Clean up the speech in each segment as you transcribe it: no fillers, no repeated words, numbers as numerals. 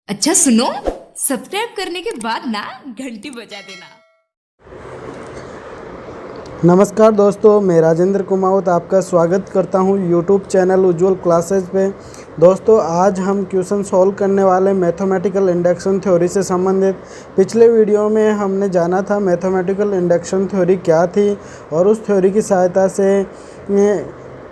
अच्छा सुनो, सब्सक्राइब करने के बाद ना घंटी बजा देना। नमस्कार दोस्तों, मैं राजेंद्र कुमावत आपका स्वागत करता हूं यूट्यूब चैनल उज्ज्वल क्लासेज पे। दोस्तों आज हम क्वेश्चन सॉल्व करने वाले मैथमेटिकल इंडक्शन थ्योरी से संबंधित। पिछले वीडियो में हमने जाना था मैथमेटिकल इंडक्शन थ्योरी क्या थी और उस थ्योरी की सहायता से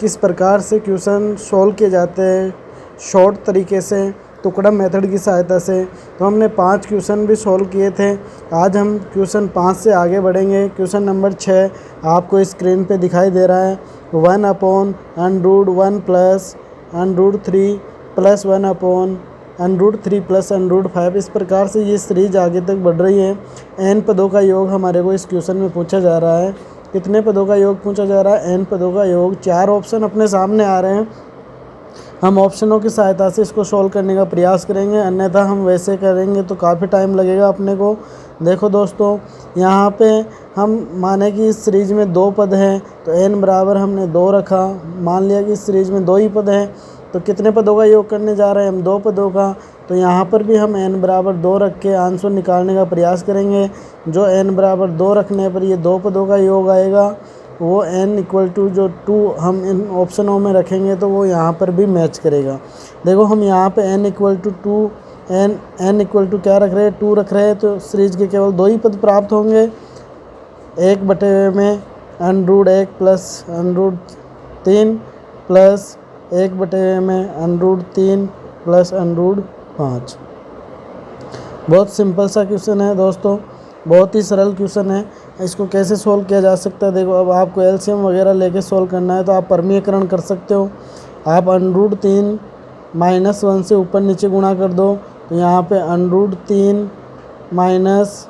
किस प्रकार से क्वेश्चन सॉल्व किए जाते हैं शॉर्ट तरीके से, टुकड़ा मेथड की सहायता से। तो हमने 5 क्वेश्चन भी सॉल्व किए थे। आज हम क्वेश्चन 5 से आगे बढ़ेंगे। क्वेश्चन नंबर 6 आपको स्क्रीन पे दिखाई दे रहा है। 1/√1 प्लस √3 प्लस 1/√3 प्लस √5। इस प्रकार से ये सीरीज आगे तक बढ़ रही है। n पदों का योग हमारे को इस क्वेश्चन में पूछा जा रहा है। कितने पदों का योग पूछा जा रहा है? n पदों का योग। 4 ऑप्शन अपने सामने आ रहे हैं। हम ऑप्शनों की सहायता से इसको सॉल्व करने का प्रयास करेंगे, अन्यथा हम वैसे करेंगे तो काफ़ी टाइम लगेगा अपने को। देखो दोस्तों, यहाँ पे हम माने कि इस सीरीज में 2 पद हैं तो n बराबर हमने 2 रखा। मान लिया कि इस सीरीज में 2 ही पद हैं तो कितने पदों का योग करने जा रहे हैं हम? 2 पदों का। तो यहाँ पर भी हम n बराबर 2 रख के आंसर निकालने का प्रयास करेंगे। जो n बराबर 2 रखने पर ये 2 पदों का योग आएगा, वो n इक्वल टू जो 2 हम इन ऑप्शनों में रखेंगे तो वो यहाँ पर भी मैच करेगा। देखो हम यहाँ पे n equal to 2 n equal to क्या रख रहे हैं? 2 रख रहे हैं। तो सीरीज के केवल 2 ही पद प्राप्त होंगे। 1/1 में √1 प्लस √3 प्लस 1/1 में √3 प्लस √5। बहुत सिंपल सा क्वेश्चन है दोस्तों, बहुत ही सरल क्वेश्चन है। इसको कैसे सॉल्व किया जा सकता है? देखो, अब आपको एलसीएम वगैरह लेके सॉल्व करना है तो आप परमीयकरण कर सकते हो। आप √3 -1 से ऊपर नीचे गुणा कर दो तो यहाँ पे √3 माइनस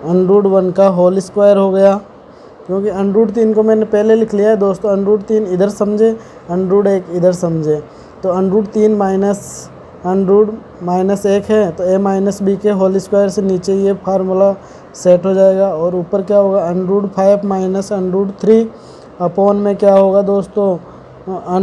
√1 का होल स्क्वायर हो गया। क्योंकि √3 को मैंने पहले लिख लिया है दोस्तों। √3 इधर समझे, √1 इधर समझे। तो √3 -1 है तो a माइनस बी के होल स्क्वायर से नीचे ये फार्मूला सेट हो जाएगा। और ऊपर क्या होगा? √5 माइनस √3 अपॉन में क्या होगा दोस्तों?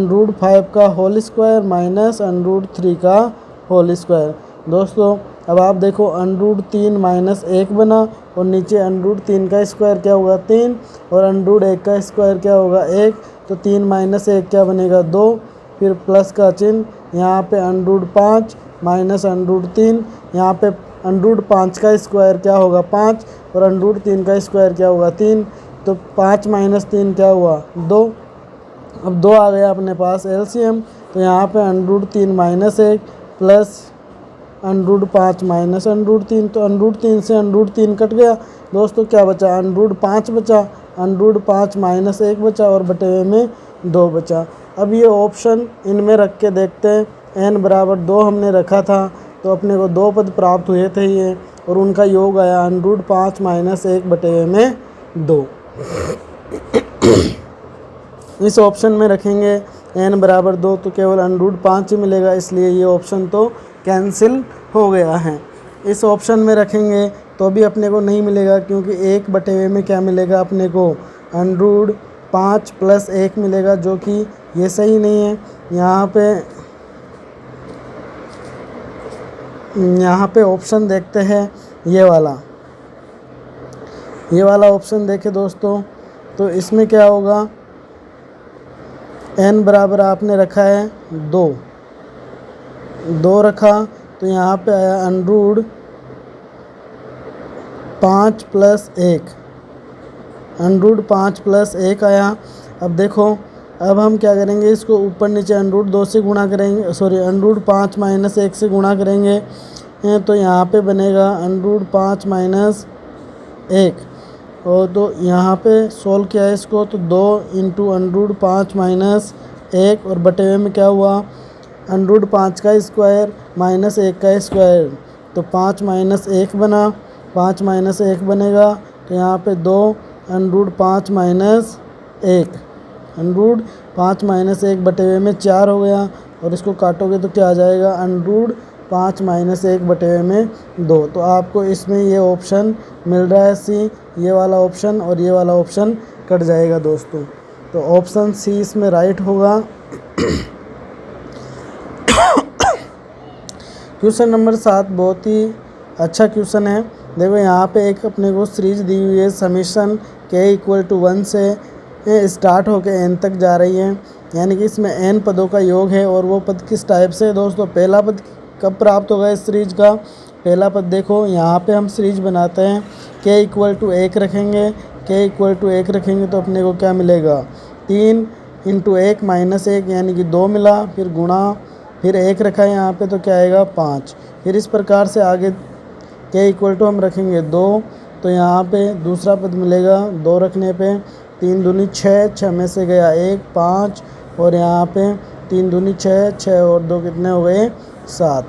√5 का होल स्क्वायर माइनस √3 का होल स्क्वायर। दोस्तों अब आप देखो, √3 -1 बना और नीचे √3 का स्क्वायर क्या होगा? 3 और √1 का स्क्वायर क्या होगा? 1। तो 3 - 1 क्या बनेगा? 2। फिर प्लस का चिन्ह, यहाँ पे √5 माइनस √3, यहाँ पे √5 का स्क्वायर क्या होगा? 5 और √3 का स्क्वायर क्या होगा? 3। तो 5 - 3 क्या हुआ? 2। अब 2 आ गया अपने पास एलसीएम। तो यहाँ पे √3 -1 प्लस √5 माइनस √3, तो √3 से √3 कट गया दोस्तों। क्या बचा? √5 बचा। √5 -1 बचा और बटे में 2 बचा। अब ये ऑप्शन इनमें रख के देखते हैं। n बराबर 2 हमने रखा था तो अपने को 2 पद प्राप्त हुए थे ये, और उनका योग आया √5 -1 बटे में 2। इस ऑप्शन में रखेंगे n बराबर 2 तो केवल √5 ही मिलेगा, इसलिए ये ऑप्शन तो कैंसिल हो गया है। इस ऑप्शन में रखेंगे तो भी अपने को नहीं मिलेगा, क्योंकि 1/1 में क्या मिलेगा अपने को? √5 प्लस 1 मिलेगा, जो कि ये सही नहीं है। यहाँ पे ऑप्शन देखते हैं ये वाला ऑप्शन देखें दोस्तों। तो इसमें क्या होगा? n बराबर आपने रखा है 2 रखा तो यहाँ पे आया √5 प्लस 1, √5 प्लस 1 आया। अब देखो, अब हम क्या करेंगे? इसको ऊपर नीचे √2 से गुणा करेंगे, सॉरी √5 -1 से गुणा करेंगे तो यहाँ पे बनेगा √5 -1। और तो यहाँ पे सोल्व किया है इसको तो 2 × √5 -1 और बटे में क्या हुआ? √5 का स्क्वायर माइनस 1 का स्क्वायर, तो 5 -1 बना। 5 -1 बनेगा तो यहाँ पे 2 √5 -1, √5 -1 बटे में 4 हो गया। और इसको काटोगे तो क्या आ जाएगा? √5 -1 बटे में 2। तो आपको इसमें ये ऑप्शन मिल रहा है सी, ये वाला ऑप्शन, और ये वाला ऑप्शन कट जाएगा दोस्तों। तो ऑप्शन सी इसमें राइट होगा। क्वेश्चन नंबर 7 बहुत ही अच्छा क्वेश्चन है। देखो यहाँ पे एक अपने को सीरीज दी हुई है, समीशन k = 1 से स्टार्ट होकर n तक जा रही है, यानी कि इसमें n पदों का योग है। और वो पद किस टाइप से है दोस्तों? पहला पद कब प्राप्त होगा इस सीरीज का? पहला पद देखो यहाँ पे हम सीरीज बनाते हैं, k = 1 रखेंगे, k = 1 रखेंगे तो अपने को क्या मिलेगा? 3 × 1 - 1 यानी कि 2 मिला, फिर गुणा, फिर 1 रखा है यहाँ पे तो क्या आएगा? 5। फिर इस प्रकार से आगे k = हम रखेंगे 2, तो यहाँ पे दूसरा पद मिलेगा 2 रखने पे। 3 दूनी 6, 6 में से गया 1, 5, और यहाँ पे 3 दूनी 6, 6 और 2 कितने हो गए? 7।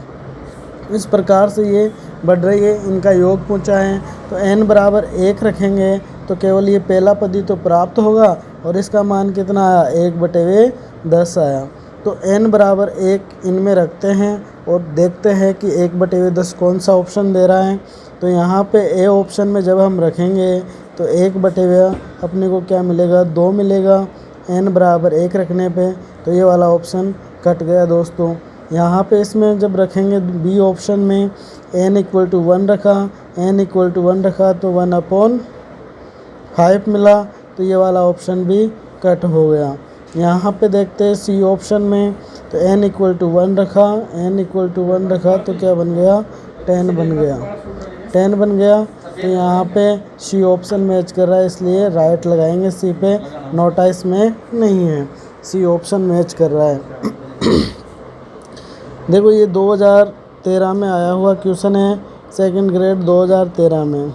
इस प्रकार से ये बढ़ रही है, इनका योग पूछा है तो n बराबर 1 रखेंगे तो केवल ये पहला पद ही तो प्राप्त होगा, और इसका मान कितना आया? 1/10 आया। तो n बराबर 1 इनमें रखते हैं और देखते हैं कि 1/10 कौन सा ऑप्शन दे रहा है। तो यहाँ पे ए ऑप्शन में जब हम रखेंगे तो 1/10 अपने को क्या मिलेगा? 2 मिलेगा। n बराबर 1 रखने पे तो ये वाला ऑप्शन कट गया दोस्तों। यहाँ पे इसमें जब रखेंगे बी ऑप्शन में n = 1 रखा, n = 1 रखा तो 1/5 मिला, तो ये वाला ऑप्शन भी कट हो गया। यहाँ पे देखते हैं सी ऑप्शन में, तो n = 1 रखा, n = 1 रखा तो क्या बन गया? 10 बन गया, 10 बन गया। तो यहाँ पे सी ऑप्शन मैच कर रहा है, इसलिए राइट लगाएंगे सी पे, नोटा इसमें नहीं है, सी ऑप्शन मैच कर रहा है। देखो ये 2013 में आया हुआ क्वेश्चन है, सेकंड ग्रेड 2013 में,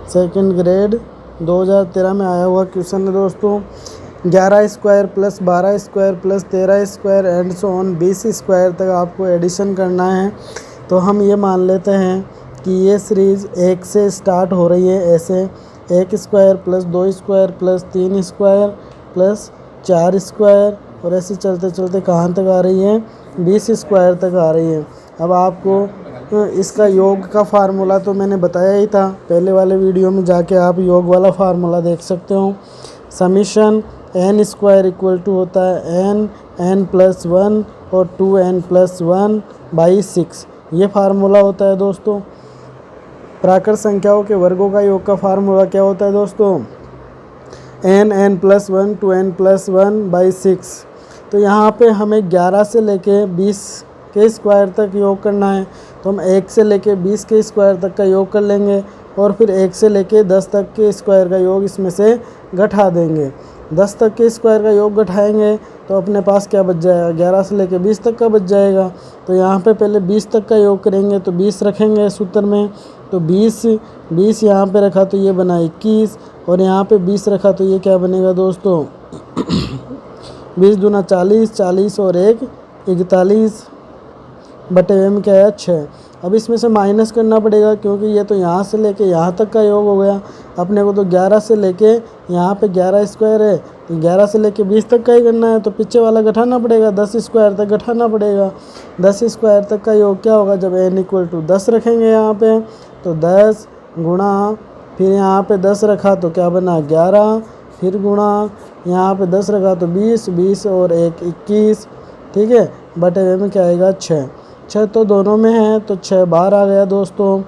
सेकंड ग्रेड 2013 में आया हुआ क्वेश्चन है दोस्तों। 11 square plus 12 square plus 13 square and so on 20 square तक आपको एडिशन करना है। तो हम ये मान लेते हैं कि ये सीरीज़ 1 से स्टार्ट हो रही है, ऐसे 1 square plus 2 square plus 3 square plus 4 square, और ऐसे चलते चलते कहाँ तक आ रही है? 20 स्क्वायर तक आ रही है। अब आपको इसका योग का फार्मूला तो मैंने बताया ही था, पहले वाले वीडियो में जाके आप योग वाला फार्मूला देख सकते हो। समीशन n² = होता है n + 1 और 2n + 1/6, ये फार्मूला होता है दोस्तों। प्राकृत संख्याओं के वर्गों का योग का फार्मूला क्या होता है दोस्तों? n + 1 2n + 1/6। तो यहाँ पे हमें 11 से लेके 20 के स्क्वायर तक योग करना है, तो हम 1 से लेके 20 के स्क्वायर तक का योग कर लेंगे, और फिर 1 से लेके 10 तक के स्क्वायर का योग इसमें से घटा देंगे। 10 तक के स्क्वायर का योग घटाएंगे तो अपने पास क्या बच जाएगा? 11 से लेके 20 तक का बच जाएगा। तो यहाँ पे पहले 20 तक का योग करेंगे तो 20 रखेंगे सूत्र में, तो 20 यहाँ पे रखा तो ये बना 21, और यहाँ पे 20 रखा तो ये क्या बनेगा दोस्तों? 20 दूना 40, 40 और 1 41 बटे में क्या है? 6। अब इसमें से माइनस करना पड़ेगा, क्योंकि ये तो यहाँ से लेके यहाँ तक का योग हो गया। अपने को तो 11 से लेके यहाँ पे 11 स्क्वायर है, तो 11 से लेके 20 तक का ही करना है, तो पीछे वाला घटाना पड़ेगा, 10 स्क्वायर तक घटाना पड़ेगा। 10 स्क्वायर तक का योग क्या होगा? जब n = 10 रखेंगे यहाँ पे तो 10 गुणा, फिर यहाँ पे 10 रखा तो क्या बना? 11, फिर गुणा, यहाँ पे 10 रखा तो 20, 20 और 1 21, ठीक है, बटे में क्या आएगा? 6 तो दोनों में है तो 6 बाहर आ गया दोस्तों।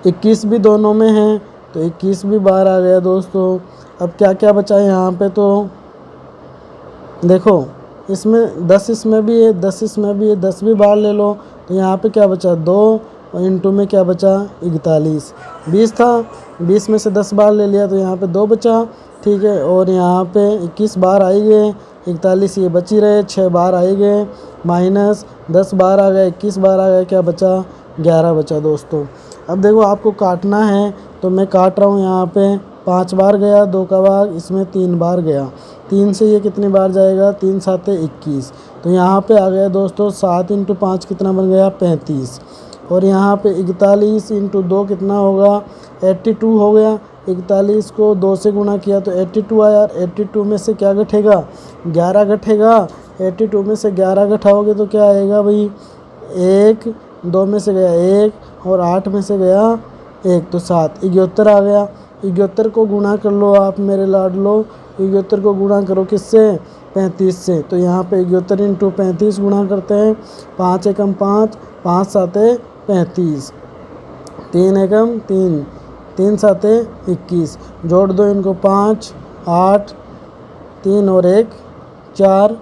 21 भी दोनों में है तो 21 भी बाहर आ गया दोस्तों। अब क्या क्या बचा है यहाँ पे? तो देखो इसमें 10 इसमें भी है, 10 इसमें भी है, 10 भी बाहर ले लो तो यहाँ पे क्या बचा? 2, और इंटू में क्या बचा? 41। 20 था, 20 में से 10 बाहर ले लिया तो यहाँ पे 2 बचा, ठीक है, और यहाँ पे 21 बाहर आई गए, 41 ये बची रहे, 6 बाहर आई गए, माइनस 10 बाहर आ गया, 21 बाहर आ गया, क्या बचा? 11 बचा दोस्तों। अब देखो आपको काटना है तो मैं काट रहा हूँ, यहाँ पे 5 बार गया, 2 का भाग, इसमें 3 बार गया, 3 से ये कितनी बार जाएगा? 3 7 21, तो यहाँ पे आ गया दोस्तों 7 × 5 कितना बन गया? 35, और यहाँ पे 41 × 2 कितना होगा? 82 हो गया। 41 को 2 से गुणा किया तो 82 आया, 82 में से क्या घटेगा? 11 घटेगा। 82 में से 11 घटाओगे तो क्या आएगा भाई? 1, 2 में से गया 1 और 8 में से गया 1 तो 7, 71 आ गया। 71 को गुणा कर लो आप मेरे लाडलो, 71 को गुणा करो किससे? 35 से। तो यहाँ पे 71 इंटू 35 गुणा करते हैं, 5 एकम 5, 5 साते 35, 3 एकम 3, 3 साते 21, जोड़ दो इनको 5, 8, 3 और 1 4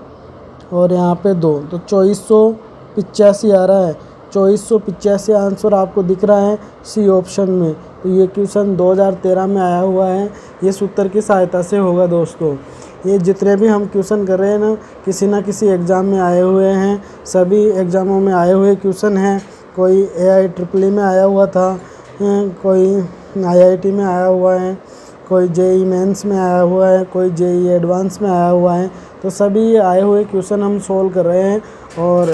और यहाँ पे 2, तो 2485 आ रहा है। 2485 आंसर आपको दिख रहा है सी ऑप्शन में। तो ये क्वेश्चन 2013 में आया हुआ है। ये सूत्र की सहायता से होगा दोस्तों। ये जितने भी हम क्वेश्चन कर रहे हैं ना किसी एग्ज़ाम में आए हुए हैं, सभी एग्ज़ामों में आए हुए क्वेश्चन हैं। कोई AIEEE में आया हुआ था, कोई IIT में आया हुआ है, कोई JEE मेंस में आया हुआ है, कोई JEE एडवांस में आया हुआ है। तो सभी आए हुए क्वेश्चन हम सोल्व कर रहे हैं और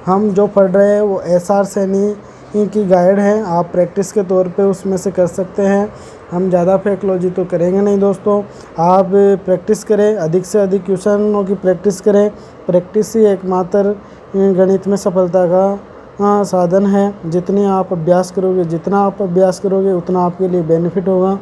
हम जो पढ़ रहे हैं वो SR सैनी की गाइड है। आप प्रैक्टिस के तौर पे उसमें से कर सकते हैं। हम ज़्यादा फेकोलॉजी तो करेंगे नहीं दोस्तों। आप प्रैक्टिस करें, अधिक से अधिक क्वेश्चनों की प्रैक्टिस करें। प्रैक्टिस ही एकमात्र गणित में सफलता का साधन है। जितना आप अभ्यास करोगे उतना आपके लिए बेनिफिट होगा।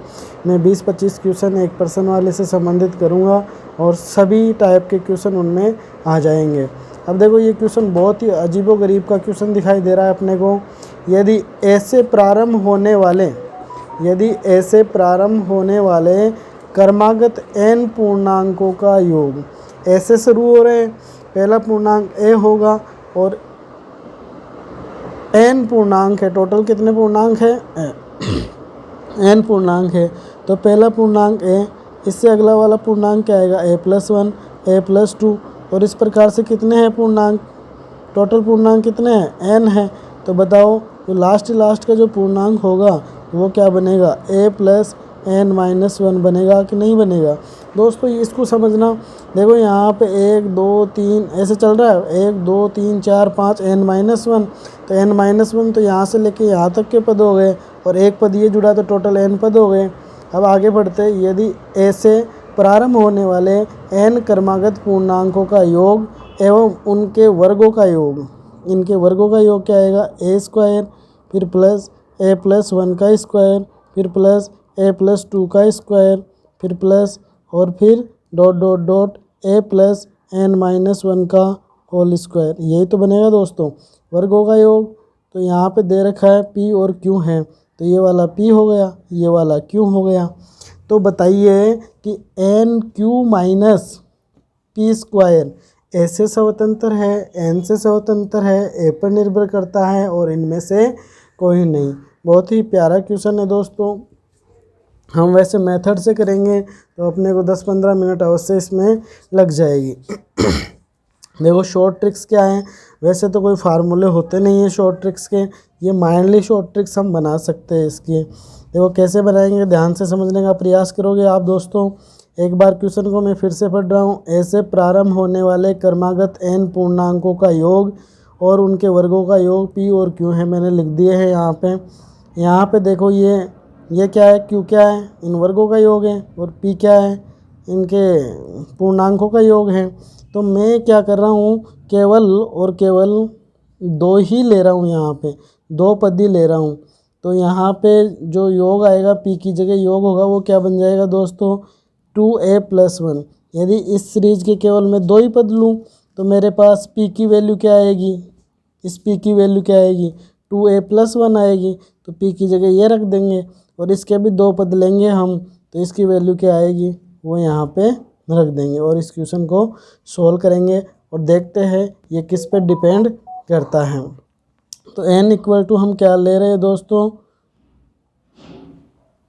मैं 20-25 क्वेश्चन 1% वाले से संबंधित करूंगा और सभी टाइप के क्वेश्चन उनमें आ जाएंगे। अब देखो ये क्वेश्चन बहुत ही अजीबोगरीब का क्वेश्चन दिखाई दे रहा है अपने को। यदि ऐसे प्रारंभ होने वाले क्रमागत n पूर्णांकों का योग, ऐसे शुरू हो रहे हैं, पहला पूर्णांक a होगा और n पूर्णांक है। टोटल कितने पूर्णांक है? n पूर्णांक है। तो पहला पूर्णांक a, इससे अगला वाला पूर्णांक क्या आएगा? a+1, a+2 और इस प्रकार से कितने हैं पूर्णांक? टोटल पूर्णांक कितने हैं? n है। तो बताओ तो लास्ट का जो पूर्णांक होगा वो क्या बनेगा? a+n-1 बनेगा कि नहीं बनेगा? दोस्तों इसको समझना। देखो यहाँ पे 1 2 3 ऐसे चल रहा है, 1 2 3 4 5 n-1। तो n-1 तो यहाँ से लेके यहाँ तक के पद हो गए और एक पद ये जुड़ा तो टोटल n पद हो गए। अब आगे बढ़ते, यदि ऐसे प्रारंभ होने वाले n क्रमागत पूर्णांकों का योग एवं उनके वर्गों का योग, इनके वर्गों का योग क्या आएगा? a² फिर प्लस a+1 का स्क्वायर फिर प्लस a+2 का स्क्वायर फिर प्लस और फिर डॉट डॉट डॉट a+n-1 का होल स्क्वायर। यही तो बनेगा दोस्तों वर्गों का योग। तो यहाँ पे दे रखा है p और q है, तो ये वाला p हो गया, ये वाला q हो गया। तो बताइए कि n³ - p² ऐसे स्वतंत्र है, n से स्वतंत्र है, a पर निर्भर करता है और इनमें से कोई नहीं। बहुत ही प्यारा क्वेश्चन है दोस्तों। हम वैसे मेथड से करेंगे तो अपने को 10-15 मिनट अवश्य इसमें लग जाएगी। देखो शॉर्ट ट्रिक्स क्या हैं? वैसे तो कोई फार्मूले होते नहीं हैं शॉर्ट ट्रिक्स के, ये माइंडली शॉर्ट ट्रिक्स हम बना सकते हैं इसकी। देखो कैसे बनाएंगे, ध्यान से समझने का प्रयास करोगे आप दोस्तों। एक बार क्वेश्चन को मैं फिर से पढ़ रहा हूँ। ऐसे प्रारंभ होने वाले क्रमागत n पूर्णांकों का योग और उनके वर्गों का योग p और q है, मैंने लिख दिए हैं यहाँ पे। यहाँ पे देखो ये क्या है? q क्या है? इन वर्गों का योग है और p क्या है? इनके पूर्णांकों का योग है। तो मैं क्या कर रहा हूँ, केवल 2 ही ले रहा हूँ, यहाँ पे 2 पद ही ले रहा हूँ। तो यहाँ पे जो योग आएगा p की जगह योग होगा वो क्या बन जाएगा दोस्तों? 2a+1। यदि इस सीरीज के केवल मैं 2 ही पद लूँ तो मेरे पास p की वैल्यू क्या आएगी? इस p की वैल्यू क्या आएगी? 2a+1 आएगी। तो p की जगह ये रख देंगे और इसके भी 2 पद लेंगे हम, तो इसकी वैल्यू क्या आएगी? वो यहाँ पे रख देंगे और इस क्वेश्चन को सोल्व करेंगे और देखते हैं ये किस पे डिपेंड करता है। तो n हम क्या ले रहे हैं दोस्तों?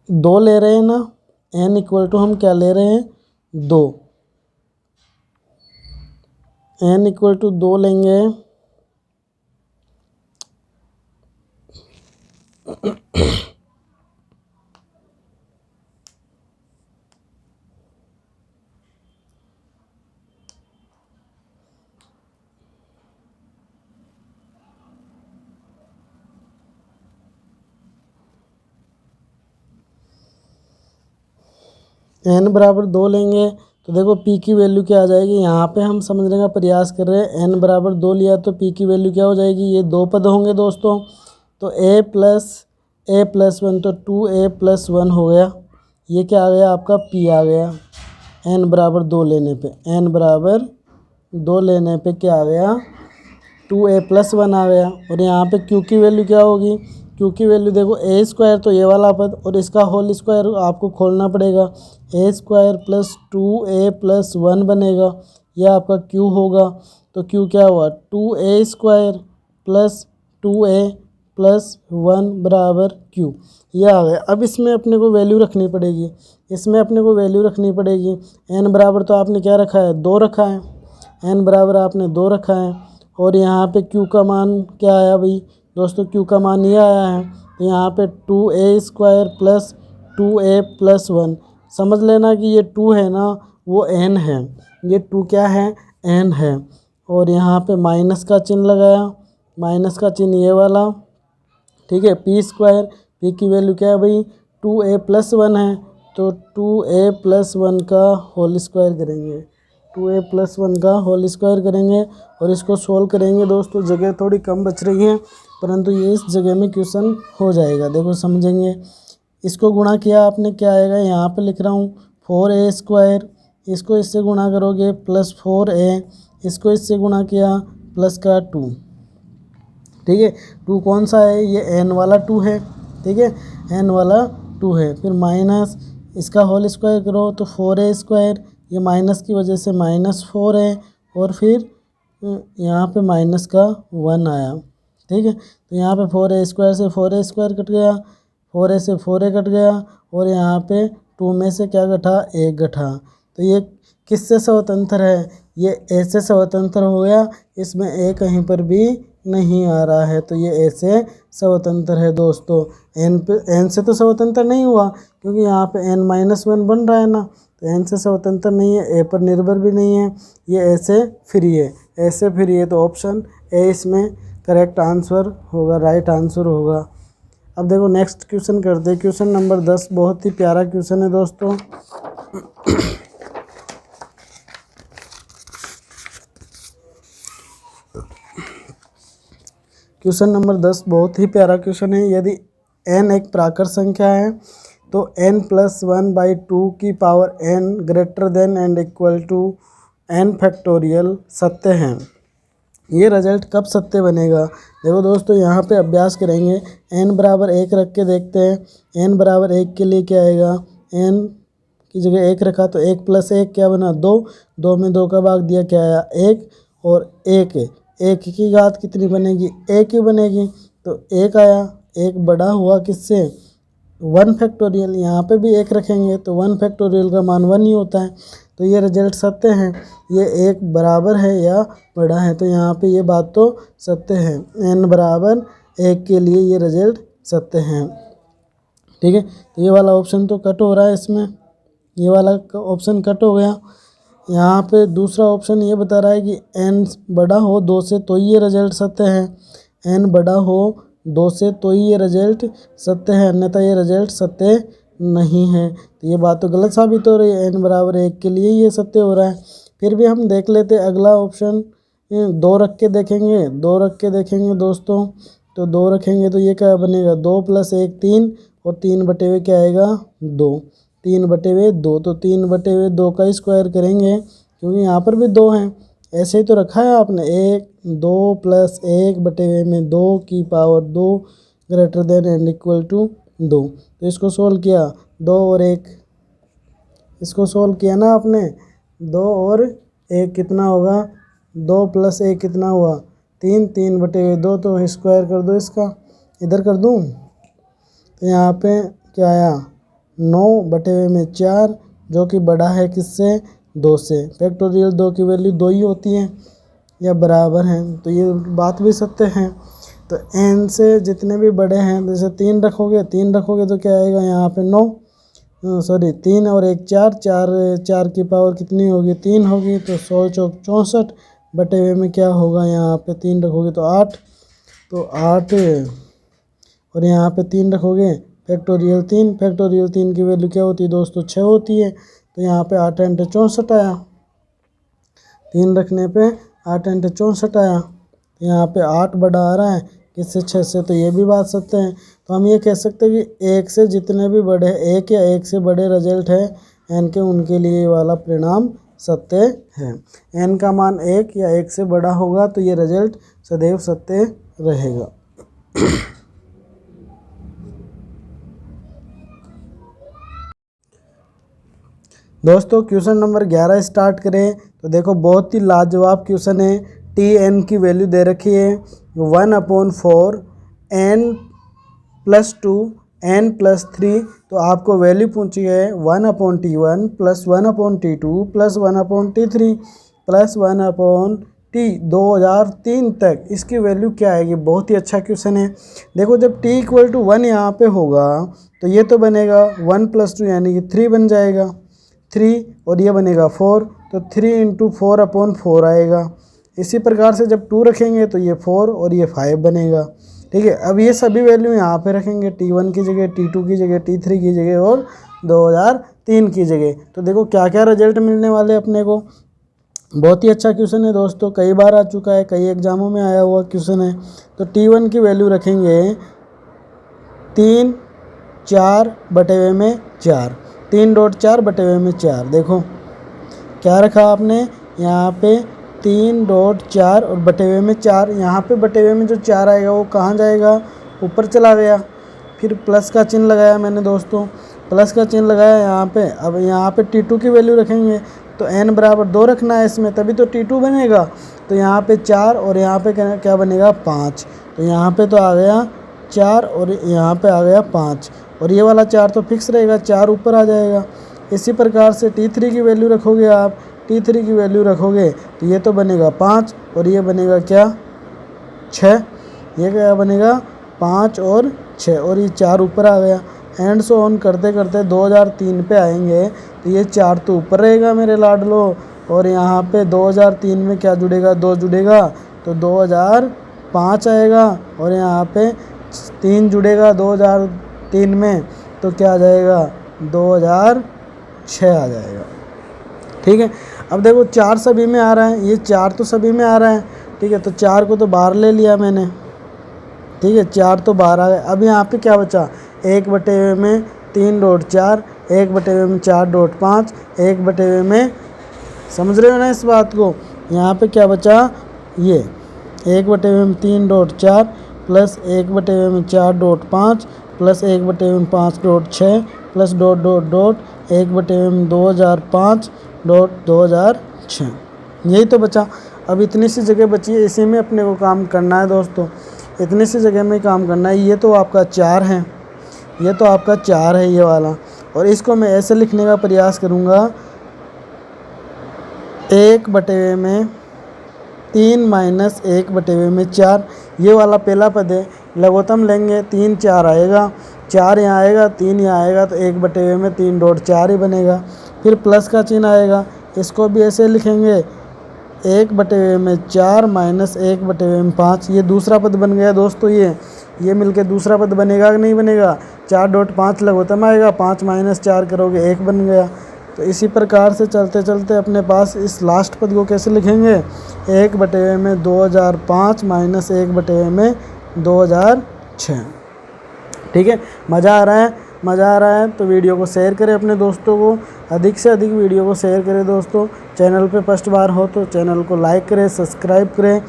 2 ले रहे हैं ना। n हम क्या ले रहे हैं? 2। n 2 लेंगे n बराबर 2 लेंगे तो देखो p की वैल्यू क्या आ जाएगी? यहाँ पे हम समझने का प्रयास कर रहे हैं। n बराबर 2 लिया तो p की वैल्यू क्या हो जाएगी? ये 2 पद होंगे दोस्तों। तो a+1 तो 2a+1 हो गया। ये क्या आ गया? आपका p आ गया। n बराबर 2 लेने पे, n बराबर 2 लेने पे क्या आ गया 2a + 1 आ गया। और यहाँ पे q की वैल्यू क्या होगी, q की वैल्यू देखो a स्क्वायर तो ये वाला पद और इसका होल स्क्वायर आपको खोलना पड़ेगा, a स्क्वायर + 2a + 1 बनेगा, यह आपका q होगा। तो q क्या हुआ 2a स्क्वायर + 2a + 1 बराबर q, यह आ गया। अब इसमें अपने को वैल्यू रखनी पड़ेगी, इसमें अपने को वैल्यू रखनी पड़ेगी। n बराबर तो आपने क्या रखा है 2 रखा है, n बराबर आपने 2 रखा है। और यहाँ पे q का मान क्या आया भाई दोस्तों, q का मान ये आया है। तो यहाँ पे 2a स्क्वायर + 2a + 1, समझ लेना कि ये 2 है ना वो n है, ये 2 क्या है n है। और यहाँ पे माइनस का चिन्ह लगाया, माइनस का चिन्ह ये वाला, ठीक है। p स्क्वायर, p की वैल्यू क्या है भाई 2a + 1 है, तो 2a + 1 का होल स्क्वायर करेंगे, 2a + 1 का होल स्क्वायर करेंगे और इसको सोल्व करेंगे। दोस्तों जगह थोड़ी कम बच रही है परंतु ये इस जगह में क्वेश्चन हो जाएगा, देखो समझेंगे। इसको गुणा किया आपने क्या आएगा, यहाँ पे लिख रहा हूँ 4a स्क्वायर, इसको इससे गुणा करोगे +4a, इसको इससे गुणा किया प्लस का 2, ठीक है। 2 कौन सा है, ये n वाला 2 है, ठीक है, n वाला 2 है। फिर माइनस इसका होल स्क्वायर करो तो 4a स्क्वायर, ये माइनस की वजह से -4 है और फिर यहाँ पे माइनस का 1 आया, ठीक है। तो यहाँ पे 4a स्क्वायर से 4a स्क्वायर कट गया, 4a से 4a कट गया और यहाँ पे 2 में से क्या घटा 1 घटा। तो ये किससे स्वतंत्र है, ये a से स्वतंत्र हो गया, इसमें a कहीं पर भी नहीं आ रहा है, तो ये a से स्वतंत्र है दोस्तों। n से तो स्वतंत्र नहीं हुआ क्योंकि यहाँ पे n-1 बन रहा है ना, तो n से स्वतंत्र नहीं है, a पर निर्भर भी नहीं है, ये a से फ्री है, a से फ्री है। तो ऑप्शन a इसमें करेक्ट आंसर होगा, राइट आंसर होगा। अब देखो नेक्स्ट क्वेश्चन करते हैं, क्वेश्चन नंबर 10, बहुत ही प्यारा क्वेश्चन है दोस्तों। क्वेश्चन नंबर 10 बहुत ही प्यारा क्वेश्चन है। यदि n एक प्राकृत संख्या है तो n + 1/2 की power n greater than and equal to n factorial सत्य है। ये रिजल्ट कब सत्य बनेगा, देखो दोस्तों यहाँ पे अभ्यास करेंगे। n बराबर 1 रख के देखते हैं, n बराबर 1 के लिए क्या आएगा, n की जगह 1 रखा तो 1 + 1 क्या बना 2, 2 में 2 का भाग दिया क्या आया 1, और 1 की घात कितनी बनेगी 1 ही बनेगी, तो 1 आया। 1 बड़ा हुआ किससे 1 फैक्टोरियल, यहाँ पे भी 1 रखेंगे तो 1 फैक्टोरियल का मान 1 ही होता है, तो ये रिजल्ट सत्य है। ये 1 बराबर है या बड़ा है, तो यहाँ पे ये बात तो सत्य है, n बराबर 1 के लिए ये रिजल्ट सत्य है, ठीक है। तो ये वाला ऑप्शन तो कट हो रहा है, इसमें ये वाला ऑप्शन कट हो गया। यहाँ पे दूसरा ऑप्शन ये बता रहा है कि n बड़ा हो 2 से तो ही ये रिजल्ट सत्य है, n बड़ा हो 2 से तो ही ये रिजल्ट सत्य है, अन्यथा ये रिजल्ट सत्य नहीं है। तो ये बात तो गलत साबित हो रही है, n बराबर 1 के लिए ये सत्य हो रहा है। फिर भी हम देख लेते अगला ऑप्शन, 2 रख के देखेंगे, 2 रख के देखेंगे दोस्तों। तो 2 रखेंगे तो ये क्या बनेगा 2 + 1 3 और 3/2 क्या आएगा 2, 3/2, तो 3/2 का स्क्वायर करेंगे क्योंकि यहाँ पर भी 2 हैं, ऐसे ही तो रखा है आपने 1 2 + 1/2 में 2 की power 2 greater than and equal to 2। तो इसको सोल्व किया 2 और 1, इसको सोल्व किया ना आपने 2 और 1 कितना होगा 2 + 1 कितना हुआ 3, 3/2, तो स्क्वायर कर दो इसका, इधर कर दूँ तो यहाँ पे क्या आया 9/2 में 4, जो कि बड़ा है किससे 2 से। फैक्टोरियल 2 की वैल्यू 2 ही होती है या बराबर हैं, तो ये बात भी सत्य है। तो n से जितने भी बड़े हैं, जैसे 3 रखोगे तो क्या आएगा यहाँ पे 9, सॉरी 3 और 1 4, 4 की पावर कितनी होगी 3 होगी, तो 16 चौक 64/2 में क्या होगा यहाँ पे 3 रखोगे तो 8, तो 8 और यहाँ पे 3 रखोगे फैक्टोरियल 3 की वैल्यू क्या होती है दोस्तों 6 होती है, तो यहाँ पे 8 × 64 आया, 3 रखने पे 8 × 64 आया, तो यहाँ पे 8 बड़ा आ रहा है किससे 6 से, तो ये भी बात सत्य है। तो हम ये कह सकते हैं कि 1 से जितने भी बड़े 1 या 1 से बड़े रिजल्ट है n के उनके लिए ये वाला परिणाम सत्य है। n का मान 1 या 1 से बड़ा होगा तो ये रिजल्ट सदैव सत्य रहेगा। दोस्तों क्वेश्चन नंबर 11 स्टार्ट करें तो देखो बहुत ही लाजवाब क्वेश्चन है। टी एन की वैल्यू दे रखी है 1/4 n+2 n+3, तो आपको वैल्यू पूछी है 1/T1 + 1/T2 + 1/T3 + 1/T 2003 तक इसकी वैल्यू क्या आएगी। बहुत ही अच्छा क्वेश्चन है। देखो जब t = 1 यहाँ पे होगा तो ये तो बनेगा 1 + 2 यानी कि 3 बन जाएगा 3, और ये बनेगा 4, तो 3 × 4/4 आएगा। इसी प्रकार से जब 2 रखेंगे तो ये 4 और ये 5 बनेगा। ठीक है, अब ये सभी वैल्यू यहाँ पे रखेंगे T1 की जगह, T2 की जगह, T3 की जगह और 2003 की जगह। तो देखो क्या क्या रिजल्ट मिलने वाले अपने को। बहुत ही अच्छा क्वेश्चन है दोस्तों, कई बार आ चुका है, कई एग्जामों में आया हुआ क्वेश्चन है। तो T1 की वैल्यू रखेंगे 3 4/4 3.4/4। देखो क्या रखा आपने यहाँ पे 3.4 और बटे में 4, यहाँ पे बटे में जो 4 आएगा वो कहाँ जाएगा, ऊपर चला गया। फिर प्लस का चिन्ह लगाया मैंने दोस्तों, प्लस का चिन्ह लगाया यहाँ पे। अब यहाँ पे T2 की वैल्यू रखेंगे तो n = 2 रखना है इसमें, तभी तो T2 बनेगा। तो यहाँ पे 4 और यहाँ पे क्या बनेगा 5, तो यहाँ पे तो आ गया 4 और यहाँ पे आ गया 5, और ये वाला 4 तो फिक्स रहेगा, 4 ऊपर आ जाएगा। इसी प्रकार से T3 की वैल्यू रखोगे आप, T3 की वैल्यू रखोगे तो ये तो बनेगा 5 और ये बनेगा क्या 6, ये क्या बनेगा 5 और 6, और ये 4 ऊपर आ गया। एंड सो ऑन करते करते 2003 पे आएंगे तो ये 4 तो ऊपर रहेगा मेरे लाडलो, और यहाँ पे 2003 में क्या जुड़ेगा, 2 जुड़ेगा तो 2005 आएगा, और यहाँ पे 3 जुड़ेगा 2003 में तो क्या आ जाएगा 2006 आ जाएगा। ठीक है, अब देखो 4 सभी में आ रहा है, ये 4 तो सभी में आ रहा है। ठीक है, तो 4 को तो बाहर ले लिया मैंने। ठीक है, 4 तो बाहर आ गए। अब यहाँ पे क्या बचा 1/में 3.4, 1/में 4.5, 1/में, समझ रहे हो ना इस बात को। यहाँ पे क्या बचा, ये 1/में 3.4 प्लस 1/में 4.5 प्लस 1/में 5.6 प्लस ... 1/में 2005.2006, यही तो बचा। अब इतनी सी जगह बची है, इसी में अपने को काम करना है दोस्तों, इतनी सी जगह में काम करना है। ये तो आपका 4 है, ये तो आपका 4 है ये वाला, और इसको मैं ऐसे लिखने का प्रयास करूँगा 1/में 3 माइनस 1/में 4, ये वाला पहला पद है। लघुत्तम लेंगे 3 4 आएगा, 4 यहाँ आएगा, 3 यहाँ आएगा, तो 1/में 3.4 ही बनेगा। फिर प्लस का चिन्ह आएगा, इसको भी ऐसे लिखेंगे 1/में 4 माइनस 1/में 5, ये दूसरा पद बन गया दोस्तों। ये मिलके दूसरा पद बनेगा कि नहीं बनेगा, 4.5 लघुत्तम आएगा, 5 माइनस 4 करोगे 1 बन गया। तो इसी प्रकार से चलते चलते अपने पास इस लास्ट पद को कैसे लिखेंगे, 1/में 2005 माइनस 1/में 2006। ठीक है, मज़ा आ रहा है, मज़ा आ रहा है तो वीडियो को शेयर करें अपने दोस्तों को, अधिक से अधिक वीडियो को शेयर करें दोस्तों। चैनल पे फर्स्ट बार हो तो चैनल को लाइक करें, सब्सक्राइब करें,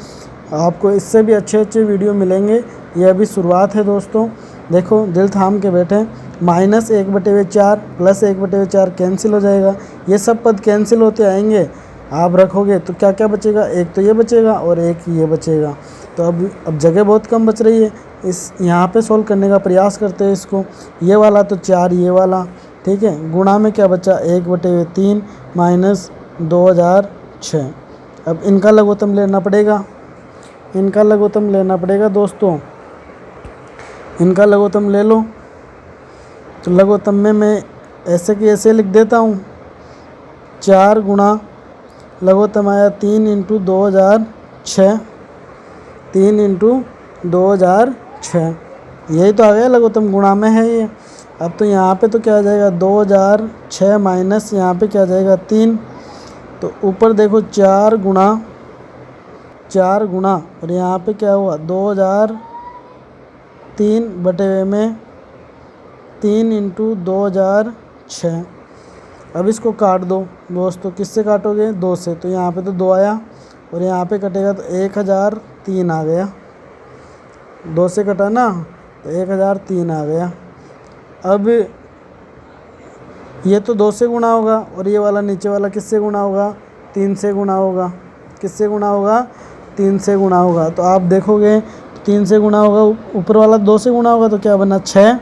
आपको इससे भी अच्छे अच्छे वीडियो मिलेंगे। ये अभी शुरुआत है दोस्तों। देखो दिल थाम के बैठे, माइनस 1/4 प्लस 1/4 कैंसिल हो जाएगा, ये सब पद कैंसिल होते आएंगे। आप रखोगे तो क्या क्या बचेगा, एक तो ये बचेगा और एक ये बचेगा। तो अब जगह बहुत कम बच रही है, इस यहाँ पे सोल्व करने का प्रयास करते हैं इसको। ये वाला तो 4, ये वाला, ठीक है। गुणा में क्या बचा 1/3 माइनस 2006। अब इनका लघुत्तम लेना पड़ेगा, इनका लघुत्तम लेना पड़ेगा दोस्तों, इनका लघुत्तम ले लो। तो लघुत्तम में मैं ऐसे कि ऐसे लिख देता हूँ, 4 गुणा लघुत्तम आया 3 × 2006, 3 × 2006, यही तो आ गया लघुत्तम, गुणा में है ये। अब तो यहाँ पे तो क्या आ जाएगा 2006 माइनस यहाँ पे क्या आ जाएगा 3, तो ऊपर देखो 4 गुणा और यहाँ पे क्या हुआ 2003 बटे में 3 × 2006, अब इसको काट दो दोस्तों, किससे काटोगे? 2 से। तो यहाँ पे तो 2 आया और यहाँ पे कटेगा तो 1003 आ गया। 2 से कटा ना तो 1003 आ गया। अब ये तो 2 से गुणा होगा और ये वाला नीचे वाला किससे गुणा होगा? 3 से गुणा होगा। किससे गुणा होगा? 3 से गुणा होगा। तो आप देखोगे 3 से गुणा होगा, ऊपर वाला 2 से गुणा होगा तो क्या बना? 6,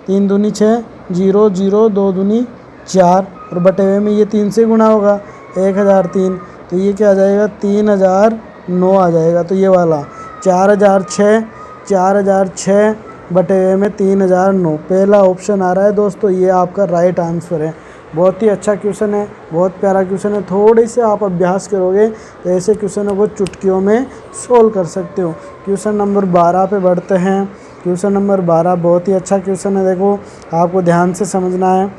3 दूनी 6, 0 0, 2 दूनी 4 और बटे हुए में ये 3 से गुणा होगा 1003, तो ये क्या आ जाएगा? 3009 आ जाएगा। तो ये वाला 4006 बटे हुए में 3009, पहला ऑप्शन आ रहा है दोस्तों, ये आपका राइट आंसर है। बहुत ही अच्छा क्वेश्चन है, बहुत प्यारा क्वेश्चन है। थोड़े से आप अभ्यास करोगे तो ऐसे क्वेश्चनों को चुटकियों में सोल्व कर सकते हो। क्वेश्चन नंबर 12 पे बढ़ते हैं। क्वेश्चन नंबर 12 बहुत ही अच्छा क्वेश्चन है। देखो आपको ध्यान से समझना है।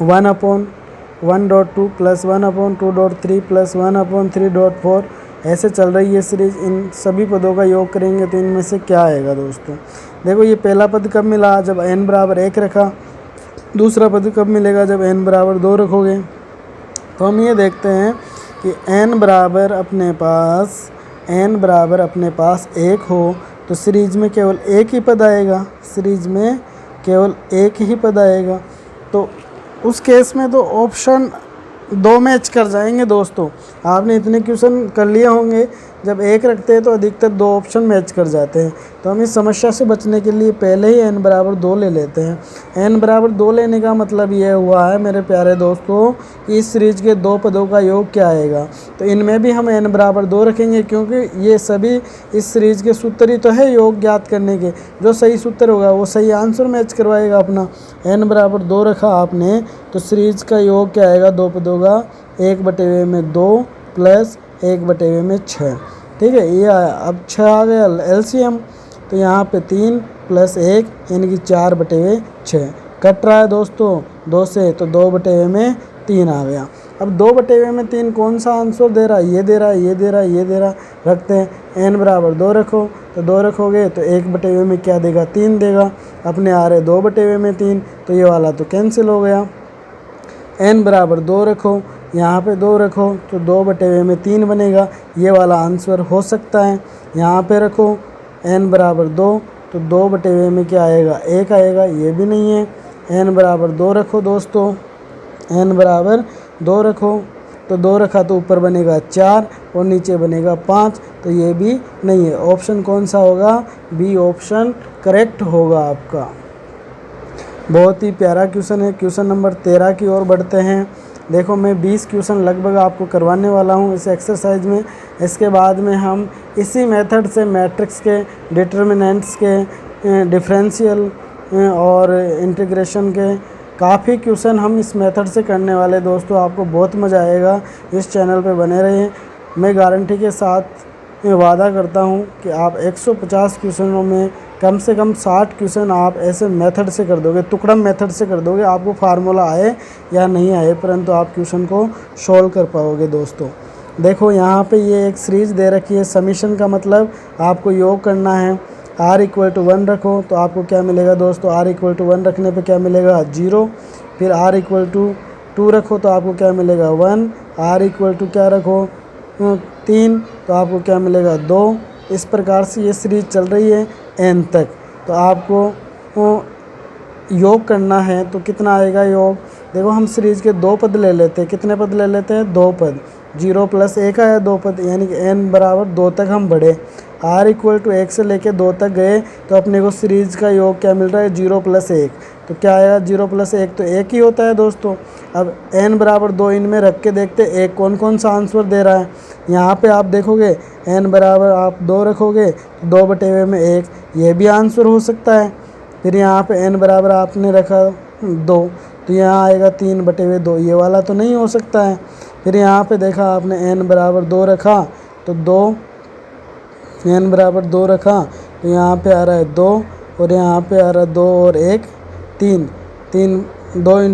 1/1.2 + 1/2.3 + 1/3.4 ऐसे चल रही है सीरीज। इन सभी पदों का योग करेंगे तो इनमें से क्या आएगा दोस्तों? देखो ये पहला पद कब मिला? जब n बराबर 1 रखा। दूसरा पद कब मिलेगा? जब n बराबर 2 रखोगे। तो हम ये देखते हैं कि n बराबर अपने पास 1 हो तो सीरीज में केवल एक ही पद आएगा। सीरीज में केवल एक ही पद आएगा। तो उस केस में तो ऑप्शन 2 मैच कर जाएंगे दोस्तों। आपने इतने क्वेश्चन कर लिए होंगे, जब 1 रखते हैं तो अधिकतर 2 ऑप्शन मैच कर जाते हैं। तो हम इस समस्या से बचने के लिए पहले ही n बराबर 2 ले लेते हैं। n बराबर 2 लेने का मतलब ये हुआ है मेरे प्यारे दोस्तों कि इस सीरीज के 2 पदों का योग क्या आएगा। तो इनमें भी हम n बराबर 2 रखेंगे, क्योंकि ये सभी इस सीरीज के सूत्र ही तो है योग ज्ञात करने के। जो सही सूत्र होगा वो सही आंसर मैच करवाएगा अपना। n बराबर 2 रखा आपने तो सीरीज का योग क्या आएगा? 2 पदों का 1/2 प्लस 1/6। ठीक है, ये आया। अब 6 आ गया एलसीएम, तो यहाँ पे 3 + 1 यानी कि 4/6 कट रहा है दोस्तों 2 से, तो 2/3 आ गया। अब 2/3 कौन सा आंसर दे रहा है? ये दे रहा है, ये दे रहा है, ये दे रहा है। रखते हैं n बराबर 2 रखो, तो 2 रखोगे तो 1/2 में क्या देगा? 3 देगा। अपने आ रहे 2/3, तो ये वाला तो कैंसिल हो गया। n बराबर 2 रखो, यहाँ पे 2 रखो तो 2/3 बनेगा। ये वाला आंसर हो सकता है। यहाँ पे रखो n बराबर 2 तो 2/2 में क्या आएगा? 1 आएगा। ये भी नहीं है। n बराबर 2 रखो दोस्तों, n बराबर 2 रखो तो 2 रखा तो ऊपर बनेगा 4 और नीचे बनेगा 5, तो ये भी नहीं है। ऑप्शन कौन सा होगा? बी ऑप्शन करेक्ट होगा आपका। बहुत ही प्यारा क्वेश्चन है। क्वेश्चन नंबर 13 की ओर बढ़ते हैं। देखो मैं 20 क्वेश्चन लगभग आपको करवाने वाला हूँ इस एक्सरसाइज में। इसके बाद में हम इसी मेथड से मैट्रिक्स के, डिटर्मिनेंट्स के, डिफरेंशियल और इंटीग्रेशन के काफ़ी क्वेश्चन हम इस मेथड से करने वाले दोस्तों। आपको बहुत मज़ा आएगा। इस चैनल पे बने रहिए। मैं गारंटी के साथ वादा करता हूँ कि आप 150 क्वेश्चनों में कम से कम 60 क्वेश्चन आप ऐसे मेथड से कर दोगे, टुकड़ा मेथड से कर दोगे। आपको फार्मूला आए या नहीं आए, परंतु आप क्वेश्चन को सॉल्व कर पाओगे दोस्तों। देखो यहाँ पे ये एक सीरीज दे रखी है। समीशन का मतलब आपको योग करना है। r = 1 रखो तो आपको क्या मिलेगा दोस्तों? r = 1 रखने पे क्या मिलेगा? 0। फिर r = 2 रखो तो आपको क्या मिलेगा? 1। r = क्या रखो? 3 तो आपको क्या मिलेगा? 2। इस प्रकार से ये सीरीज चल रही है n तक। तो आपको योग करना है तो कितना आएगा योग? देखो हम सीरीज के 2 पद ले लेते हैं। कितने पद ले लेते हैं? 2 पद। 0 + 1 आया 2 पद, यानी कि n बराबर 2 तक हम बढ़े। r = 1 से लेके 2 तक गए तो अपने को सीरीज का योग क्या मिल रहा है? 0 + 1। तो क्या आएगा? 0 + 1 तो 1 ही होता है दोस्तों। अब n बराबर 2 इनमें रख के देखते एक कौन कौन सा आंसर दे रहा है। यहाँ पे आप देखोगे n बराबर आप 2 रखोगे तो 2/2 में 1, ये भी आंसर हो सकता है। फिर यहाँ पे n बराबर आपने रखा 2 तो यहाँ आएगा 3/2, ये वाला तो नहीं हो सकता है। फिर यहाँ पे देखा आपने n बराबर 2 रखा तो 2, n बराबर 2 रखा तो यहाँ पे आ रहा है 2 और यहाँ पे आ रहा है 2 और 1 3। 2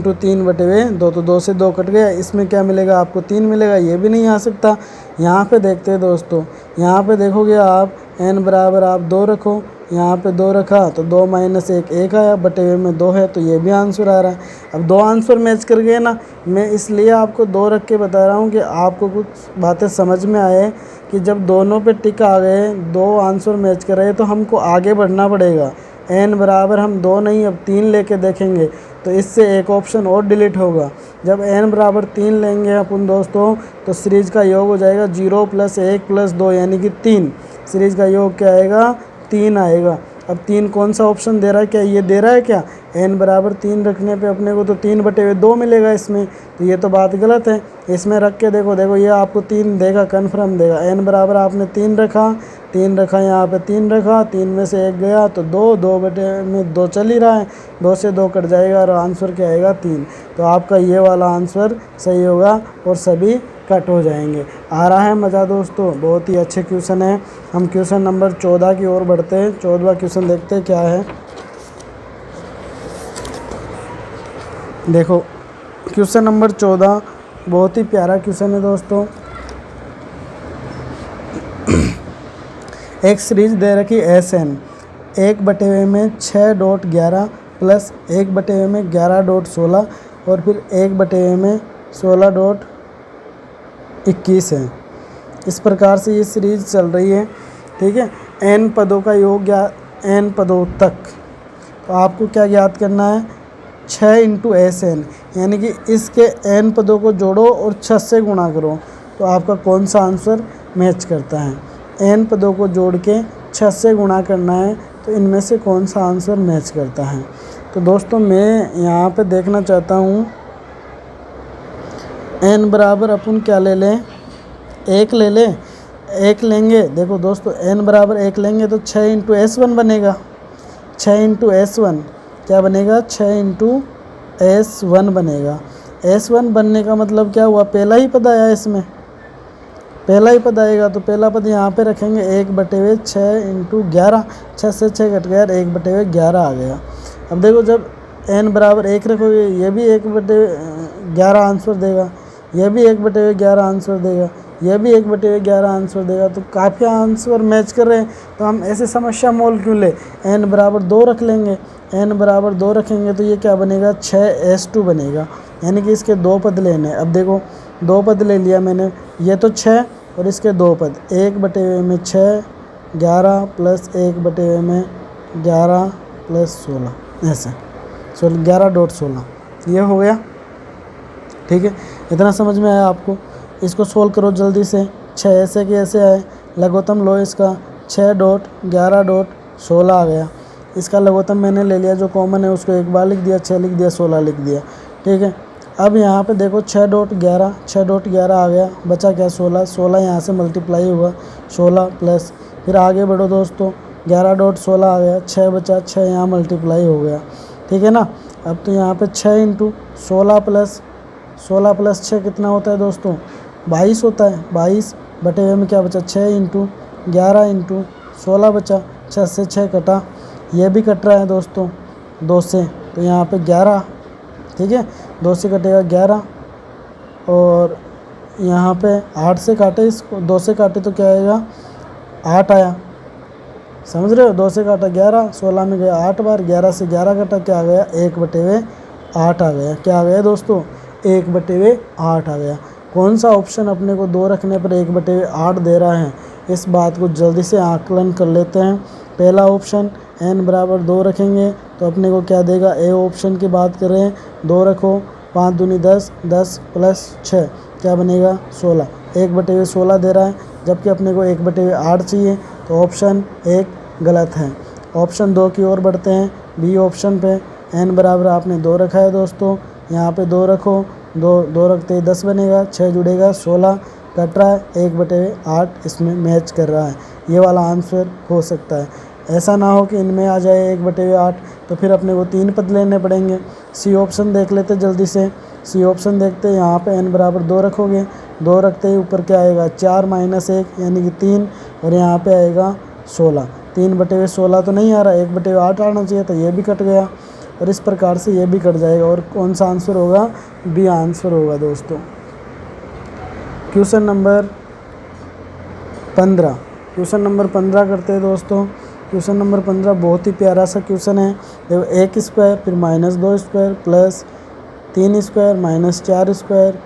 × 3/2 तो 2 से 2 कट गया। इसमें क्या मिलेगा आपको? 3 मिलेगा। ये भी नहीं आ सकता। यहाँ पे देखते हैं दोस्तों, यहाँ पे देखोगे आप n बराबर आप 2 रखो, यहाँ पे 2 रखा तो 2 माइनस 1 1 आया, बटे हुए में 2 है तो ये भी आंसर आ रहा है। अब 2 आंसर मैच कर गए ना, मैं इसलिए आपको 2 रख के बता रहा हूँ कि आपको कुछ बातें समझ में आए कि जब दोनों पे टिक आ गए, 2 आंसर मैच कर रहे तो हमको आगे बढ़ना पड़ेगा। n बराबर हम 2 नहीं अब 3 लेके देखेंगे तो इससे एक ऑप्शन और डिलीट होगा। जब n बराबर 3 लेंगे अपन दोस्तों तो सीरीज़ का योग हो जाएगा 0 + 1 + 2 यानी कि 3। सीरीज़ का योग क्या आएगा? 3 आएगा। अब 3 कौन सा ऑप्शन दे रहा है? क्या ये दे रहा है क्या? n बराबर 3 रखने पे अपने को तो 3/2 मिलेगा इसमें, तो ये तो बात गलत है। इसमें रख के देखो ये आपको 3 देगा, कन्फर्म देगा। n बराबर आपने 3 रखा, यहाँ पे 3 रखा, 3 में से 1 गया तो 2 चल ही रहा है, 2 से 2 कट जाएगा और आंसर क्या आएगा? 3। तो आपका ये वाला आंसर सही होगा और सभी कट हो जाएंगे। आ रहा है मज़ा दोस्तों? बहुत ही अच्छे क्वेश्चन है। हम क्वेश्चन नंबर 14 की ओर बढ़ते हैं। 14वां क्वेश्चन देखते हैं क्या है। देखो क्वेश्चन नंबर 14 बहुत ही प्यारा क्वेश्चन है दोस्तों। एक सीरीज दे रखी SN 1/2 में 6.11 प्लस 1/2 में 11.16 और फिर 1/2 में 16.21 है। इस प्रकार से ये सीरीज चल रही है, ठीक है। n पदों का योग या n पदों तक, तो आपको क्या ज्ञात करना है? 6 × SN यानी कि इसके n पदों को जोड़ो और 6 से गुणा करो तो आपका कौन सा आंसर मैच करता है? n पदों को जोड़ के 6 से गुणा करना है तो इनमें से कौन सा आंसर मैच करता है? तो दोस्तों मैं यहाँ पे देखना चाहता हूँ n बराबर अपन क्या ले लें? 1 ले लें। 1 लेंगे, देखो दोस्तों n बराबर 1 लेंगे तो 6 × S1 बनेगा। 6 × S1 क्या बनेगा? 6 × S1 बनेगा। S1 बनने का मतलब क्या हुआ? पहला ही पद आया इसमें, पहला ही पद आएगा तो पहला पद यहाँ पे रखेंगे 1/6 × 11, 6 से 6 कट गया, 1/11 आ गया। अब देखो जब n बराबर 1 रखोगे ये भी 1/11 आंसर देगा, यह भी 1/11 आंसर देगा, यह भी 1/11 आंसर देगा, तो काफ़ी आंसर मैच कर रहे हैं। तो हम ऐसे समस्या मोल क्यों ले? n बराबर 2 रख लेंगे। n बराबर 2 रखेंगे तो ये क्या बनेगा? 6S2 बनेगा, यानी कि इसके 2 पद लेने। अब देखो 2 पद ले लिया मैंने, ये तो 6 और इसके 2 पद, 1/2 में 6, 11 प्लस 1/2 में 11 प्लस 16, ऐसे 11.16 ये हो गया, ठीक है। इतना समझ में आया आपको? इसको सोल्व करो जल्दी से। 6 ऐसे के ऐसे आए, लघुत्तम लो इसका, 6.11.16 आ गया। इसका लघुत्तम मैंने ले लिया, जो कॉमन है उसको एक बार लिख दिया, 6 लिख दिया, 16 लिख दिया, ठीक है। अब यहाँ पे देखो 6.11 आ गया, बचा क्या? 16 यहाँ से मल्टीप्लाई हुआ, 16 प्लस फिर आगे बढ़ो दोस्तों, 11.16 आ गया, 6 बचा, 6 यहाँ मल्टीप्लाई हो गया, ठीक है ना। अब तो यहाँ पे 6 × 16 प्लस 6 कितना होता है दोस्तों? 22 होता है। 22/2 में क्या बचा? 6 × 11 × 16 बचा, 6 से 6 कटा, ये भी कट रहा है दोस्तों 2 से, तो यहाँ पे 11, ठीक है, 2 से कटेगा 11 और यहाँ पे 8 से काटे, इसको 2 से काटे तो क्या आएगा? 8 आया, समझ रहे हो? 2 से काटा 11, 16 में गया 8 बार, 11 से 11 कटा, क्या आ गया? 1/8 आ गया। क्या आ गया दोस्तों? 1/8 आ गया। कौन सा ऑप्शन अपने को 2 रखने पर 1/8 दे रहा है? इस बात को जल्दी से आकलन कर लेते हैं। पहला ऑप्शन n बराबर 2 रखेंगे तो अपने को क्या देगा? ए ऑप्शन की बात कर रहे हैं, 2 रखो, 5 दूनी 10, 10 प्लस 6 क्या बनेगा? 16। 1/16 दे रहा है, जबकि अपने को 1/8 चाहिए, तो ऑप्शन 1 गलत है। ऑप्शन 2 की ओर बढ़ते हैं, बी ऑप्शन पे। n बराबर आपने 2 रखा है दोस्तों, यहाँ पे 2 रखो, 2 रखते ही 10 बनेगा, 6 जुड़ेगा 16, कट रहा है 1/8 इसमें मैच कर रहा है। ये वाला आंसर हो सकता है। ऐसा ना हो कि इनमें आ जाए 1/8, तो फिर अपने को 3 पद लेने पड़ेंगे। सी ऑप्शन देख लेते जल्दी से। सी ऑप्शन देखते हैं, यहाँ पे n बराबर 2 रखोगे, 2 रखते ही ऊपर क्या आएगा? 4 - 1 यानी कि 3, और यहाँ पे आएगा 16। 3/16 तो नहीं आ रहा, 1/8 आना चाहिए, तो ये भी कट गया, और इस प्रकार से ये भी कट जाएगा। और कौन सा आंसर होगा? बी आंसर होगा दोस्तों। क्वेश्चन नंबर 15 करते हैं दोस्तों। क्वेश्चन नंबर 15 बहुत ही प्यारा सा क्वेश्चन है। देखो 1 स्क्वायर फिर minus 2 square plus 3 square minus 4 square.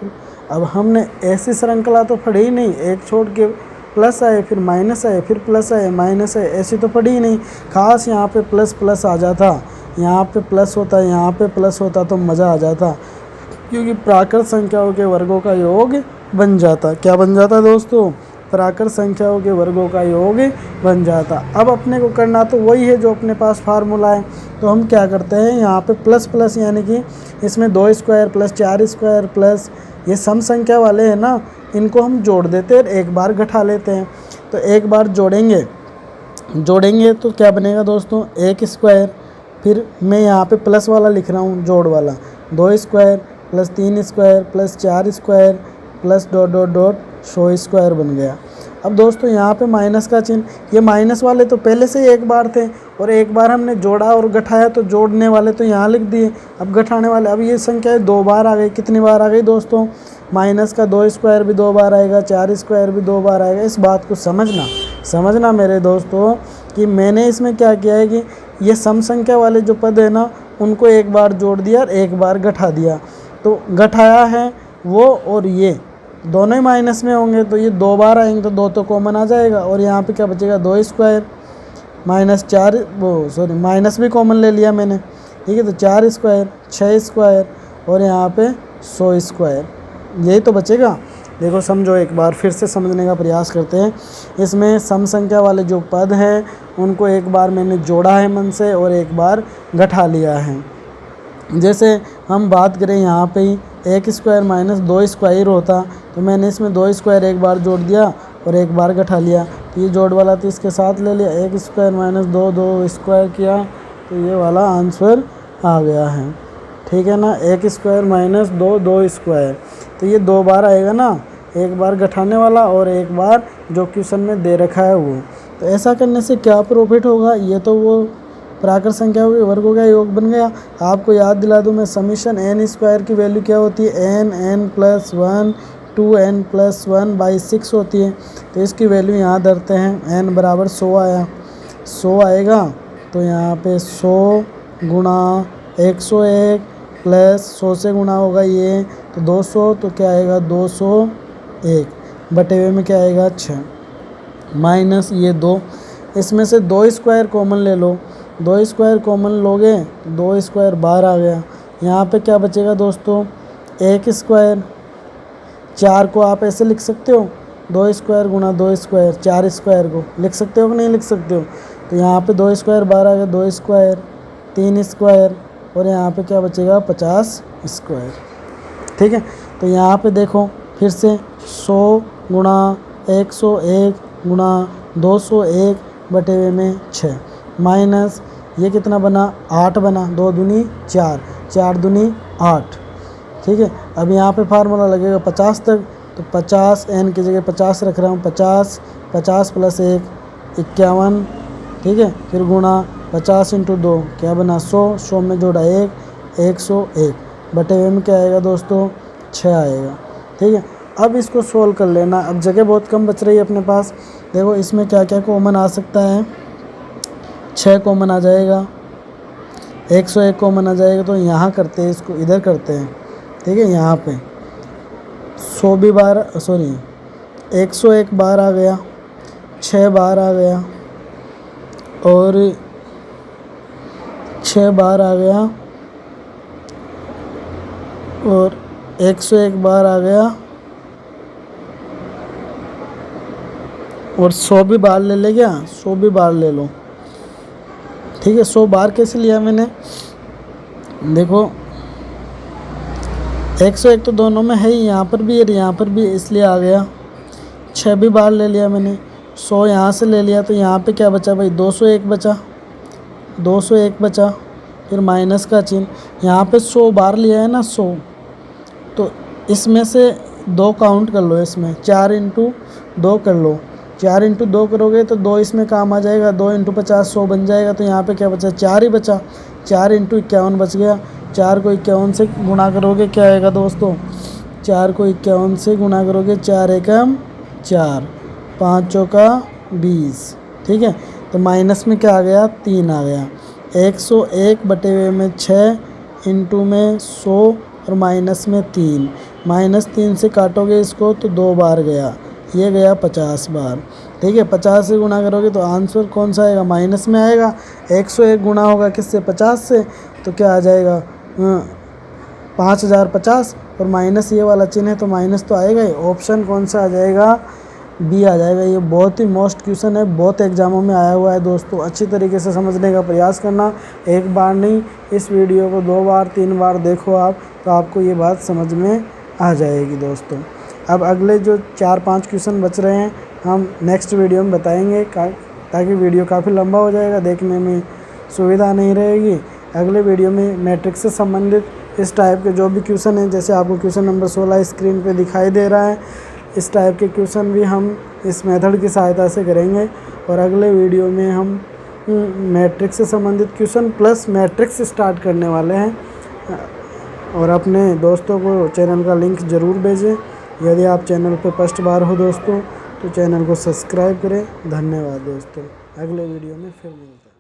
अब हमने ऐसी श्रृंखला तो पढ़ी ही नहीं, एक छोड़ के प्लस आए फिर माइनस आए फिर प्लस आए माइनस आए, ऐसी तो पढ़ी ही नहीं। खास यहाँ पे प्लस प्लस आ जाता, यहाँ पे प्लस होता, यहाँ पे प्लस होता तो मज़ा आ जाता, क्योंकि प्राकृत संख्याओं के वर्गों का योग बन जाता। क्या बन जाता दोस्तों? प्राकृत संख्याओं के वर्गों का योग बन जाता। अब अपने को करना तो वही है जो अपने पास फार्मूला है। तो हम क्या करते हैं, यहाँ पे प्लस प्लस यानी कि इसमें 2 स्क्वायर प्लस 4 स्क्वायर प्लस ये सम संख्या वाले हैं ना, इनको हम जोड़ देते हैं, एक बार घटा लेते हैं। तो एक बार जोड़ेंगे तो क्या बनेगा दोस्तों, 1 स्क्वायर फिर मैं यहाँ पे प्लस वाला लिख रहा हूँ, जोड़ वाला 2 square plus 3 square plus 4 square plus dot dot dot 100 square बन गया। अब दोस्तों यहाँ पे माइनस का चिन्ह, ये माइनस वाले तो पहले से ही एक बार थे और एक बार हमने जोड़ा और घटाया, तो जोड़ने वाले तो यहाँ लिख दिए, अब घटाने वाले, अब ये संख्या 2 बार आ गई। कितनी बार आ गई दोस्तों? माइनस का 2 स्क्वायर भी 2 बार आएगा, 4 स्क्वायर भी 2 बार आएगा। इस बात को समझना मेरे दोस्तों कि मैंने इसमें क्या किया है कि ये सम संख्या वाले जो पद है ना, उनको एक बार जोड़ दिया और एक बार घटा दिया। तो घटाया है वो और ये दोनों ही माइनस में होंगे, तो ये 2 बार आएंगे तो 2 तो कॉमन आ जाएगा और यहाँ पे क्या बचेगा, 2 स्क्वायर माइनस 4 माइनस भी कॉमन ले लिया मैंने, ठीक है। तो 4 स्क्वायर 6 स्क्वायर और यहाँ पे 100 स्क्वायर, यही तो बचेगा। देखो समझो, एक बार फिर से समझने का प्रयास करते हैं। इसमें सम संख्या वाले जो पद हैं उनको एक बार मैंने जोड़ा है मन से और एक बार घटा लिया है। जैसे हम बात करें यहाँ पे ही 1 स्क्वायर माइनस 2 स्क्वायर होता, तो मैंने इसमें 2 स्क्वायर एक बार जोड़ दिया और एक बार घटा लिया। तो ये जोड़ वाला तो इसके साथ ले लिया, 1 स्क्वायर माइनस 2 स्क्वायर किया, तो ये वाला आंसर आ गया है, ठीक है ना। 1 स्क्वायर माइनस 2 स्क्वायर, तो ये 2 बार आएगा ना, एक बार घटाने वाला और एक बार जो क्वेश्चन में दे रखा है वो। तो ऐसा करने से क्या प्रॉफिट होगा, ये तो वो प्राकृत संख्याओं के वर्गों का योग बन गया। आपको याद दिला दूं मैं, समीशन n स्क्वायर की वैल्यू क्या होती है, n प्लस 1 2n प्लस 1/6 होती है। तो इसकी वैल्यू यहाँ धरते हैं, n बराबर 100 आया, 100 आएगा तो यहाँ पे 100 गुणा 101 प्लस 100 से गुणा होगा ये तो 200, तो क्या आएगा 201 बटे हुए में क्या आएगा 6 माइनस ये 2, इसमें से 2 स्क्वायर कॉमन ले लो, 2 स्क्वायर कॉमन लोगे 2 स्क्वायर बाहर आ गया। यहाँ पे क्या बचेगा दोस्तों, 1 स्क्वायर, 4 को आप ऐसे लिख सकते हो, 2 स्क्वायर गुणा 2 स्क्वायर, 4 स्क्वायर को लिख सकते हो कि नहीं लिख सकते हो। तो यहाँ पे 2 स्क्वायर बाहर आ गया, 2 स्क्वायर 3 स्क्वायर और यहाँ पे क्या बचेगा 50 स्क्वायर, ठीक है। तो यहाँ पे देखो फिर से 100 गुणा 101 गुणा 201 बटे हुए में 6 माइनस ये कितना बना 8 बना, 2 दूनी 4, 4 दूनी 8, ठीक है। अब यहाँ पे फार्मूला लगेगा 50 तक, तो 50 n की जगह 50 रख रहा हूँ, 50 50 प्लस 1 51, ठीक है। फिर गुणा 50 इंटू 2 क्या बना 100, 100 में जोड़ा 1 101 बटे हुए में क्या आएगा दोस्तों 6 आएगा, ठीक है। अब इसको सोल्व कर लेना। अब जगह बहुत कम बच रही है अपने पास, देखो इसमें क्या क्या कॉमन आ सकता है, 6 कॉमन आ जाएगा, 101 कॉमन आ जाएगा, तो यहाँ करते हैं, इसको इधर करते हैं, ठीक है। यहाँ पे 100 भी बार 101 बार आ गया, 6 बार आ गया और 6 बार आ गया और 101 बार आ गया और 100 भी बार ले ले गया, 100 भी बार ले लो, ठीक है। 100 बार कैसे लिया मैंने, देखो 101 तो दोनों में है ही, यहाँ पर भी और यहाँ पर भी, इसलिए आ गया। 6 भी बार ले लिया मैंने, 100 यहाँ से ले लिया, तो यहाँ पे क्या बचा भाई 201 बचा, 201 बचा, फिर माइनस का चिन्ह। यहाँ पे 100 बार लिया है ना 100, तो इसमें से 2 काउंट कर लो, इसमें 4 इंटू 2 कर लो, 4 इंटू 2 करोगे तो 2 इसमें काम आ जाएगा, 2 इंटू 50 100 बन जाएगा। तो यहाँ पे क्या बचा 4 ही बचा, 4 इंटू 51 बच गया। 4 को 51 से गुणा करोगे क्या आएगा दोस्तों, 4 को 51 से गुणा करोगे 4 एकम 4, 5 चौका 20, ठीक है। तो माइनस में क्या आ गया, 3 आ गया। 101 बटे हुए में 6 इंटू में 100 और माइनस में 3, -3 से काटोगे इसको तो 2 बार गया, ये गया 50 बार। ठीक है, 50 से गुना करोगे तो आंसर कौन सा आएगा, माइनस में आएगा। 101 गुना होगा किससे, 50 से, तो क्या आ जाएगा 5050 और माइनस ये वाला चिन्ह है तो माइनस तो आएगा ही। ऑप्शन कौन सा आ जाएगा, बी आ जाएगा। ये बहुत ही मोस्ट क्वेश्चन है, बहुत एग्जामों में आया हुआ है दोस्तों। अच्छी तरीके से समझने का प्रयास करना, एक बार नहीं इस वीडियो को 2 बार 3 बार देखो आप, तो आपको ये बात समझ में आ जाएगी दोस्तों। अब अगले जो 4-5 क्वेश्चन बच रहे हैं हम नेक्स्ट वीडियो में बताएंगे, ताकि वीडियो काफ़ी लंबा हो जाएगा, देखने में सुविधा नहीं रहेगी। अगले वीडियो में मैट्रिक्स से संबंधित इस टाइप के जो भी क्वेश्चन हैं, जैसे आपको क्वेश्चन नंबर 16 स्क्रीन पे दिखाई दे रहा है, इस टाइप के क्वेश्चन भी हम इस मेथड की सहायता से करेंगे। और अगले वीडियो में हम मैट्रिक्स से संबंधित क्वेश्चन प्लस मैट्रिक्स स्टार्ट करने वाले हैं। और अपने दोस्तों को चैनल का लिंक ज़रूर भेजें। यदि आप चैनल पर फर्स्ट बार हो दोस्तों तो चैनल को सब्सक्राइब करें। धन्यवाद दोस्तों, अगले वीडियो में फिर मिलते हैं।